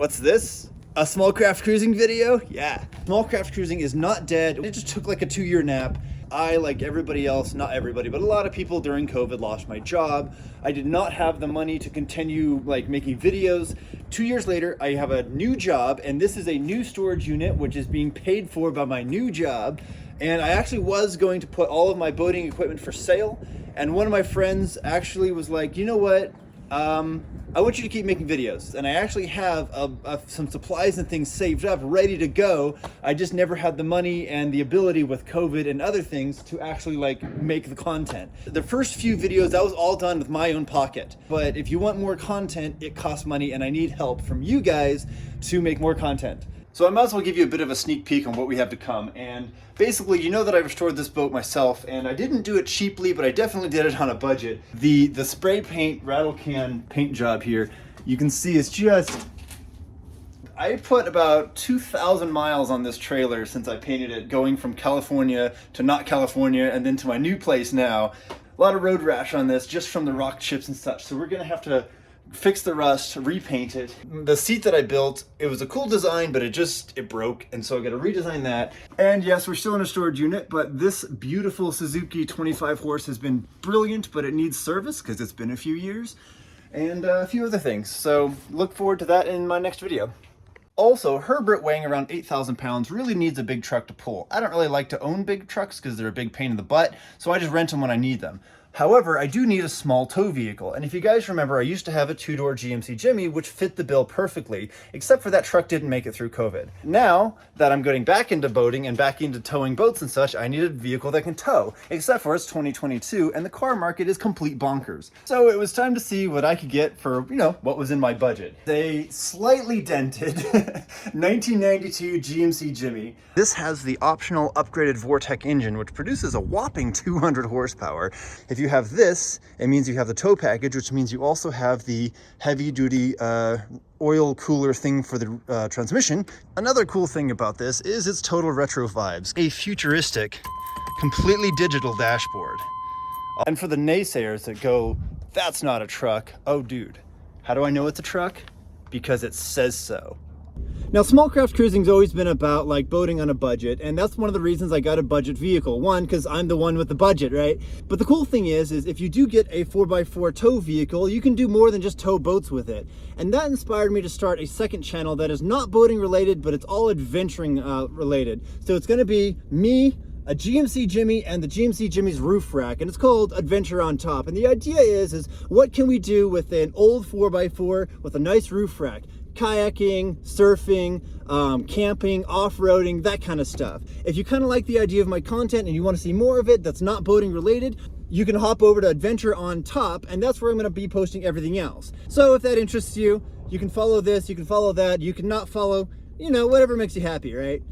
What's this? A small craft cruising video? Yeah. Small craft cruising is not dead. It just took like a 2-year nap. I, like everybody else, not everybody, but a lot of people during COVID lost my job. I did not have the money to continue like making videos. 2 years later, I have a new job, and this is a new storage unit, which is being paid for by my new job. And I actually was going to put all of my boating equipment for sale. And one of my friends actually was like, you know what? I want you to keep making videos, and I actually have some supplies and things saved up, ready to go. I just never had the money and the ability with COVID and other things to actually like make the content. The first few videos, that was all done with my own pocket. But if you want more content, it costs money, and I need help from you guys to make more content. So I might as well give you a bit of a sneak peek on what we have to come. And basically, you know that I restored this boat myself, and I didn't do it cheaply, but I definitely did it on a budget. The spray paint rattle can paint job here, you can see it's just, I put about 2,000 miles on this trailer since I painted it, going from California to not California, and then to my new place now. A lot of road rash on this, just from the rock chips and such. So we're gonna have to fix the rust, repaint it. The seat that I built, it was a cool design, but it broke, and so I gotta redesign that. And yes, we're still in a storage unit, but this beautiful Suzuki 25 horse has been brilliant, but it needs service because it's been a few years, and a few other things. So look forward to that in my next video. Also, Herbert, weighing around 8,000 pounds, really needs a big truck to pull. I don't really like to own big trucks because they're a big pain in the butt, so I just rent them when I need them. However, I do need a small tow vehicle, and if you guys remember, I used to have a 2-door GMC Jimmy, which fit the bill perfectly, except for that truck didn't make it through COVID. Now that I'm getting back into boating and back into towing boats and such, I need a vehicle that can tow, except for it's 2022, and the car market is complete bonkers. So it was time to see what I could get for, you know, what was in my budget. A slightly dented 1992 GMC Jimmy. This has the optional upgraded Vortec engine, which produces a whopping 200 horsepower. If you have this, it means you have the tow package, which means you also have the heavy-duty oil cooler thing for the transmission. Another cool thing about this is its total retro vibes. A futuristic, completely digital dashboard. And for the naysayers that go, that's not a truck. Oh, dude, how do I know it's a truck? Because it says so. Now, small craft cruising's always been about like boating on a budget, and that's one of the reasons I got a budget vehicle. One, because I'm the one with the budget, right? But the cool thing is if you do get a 4x4 tow vehicle, you can do more than just tow boats with it. And that inspired me to start a second channel that is not boating related, but it's all adventuring related. So it's gonna be me, a GMC Jimmy, and the GMC Jimmy's roof rack, and it's called Adventure on Top. And the idea is what can we do with an old 4x4 with a nice roof rack? Kayaking, surfing, camping, off-roading, that kind of stuff. If you kind of like the idea of my content and you want to see more of it that's not boating related, you can hop over to Adventure on Top, and that's where I'm going to be posting everything else. So if that interests you, you can follow this, you can follow that, you can not follow, you know, whatever makes you happy, right?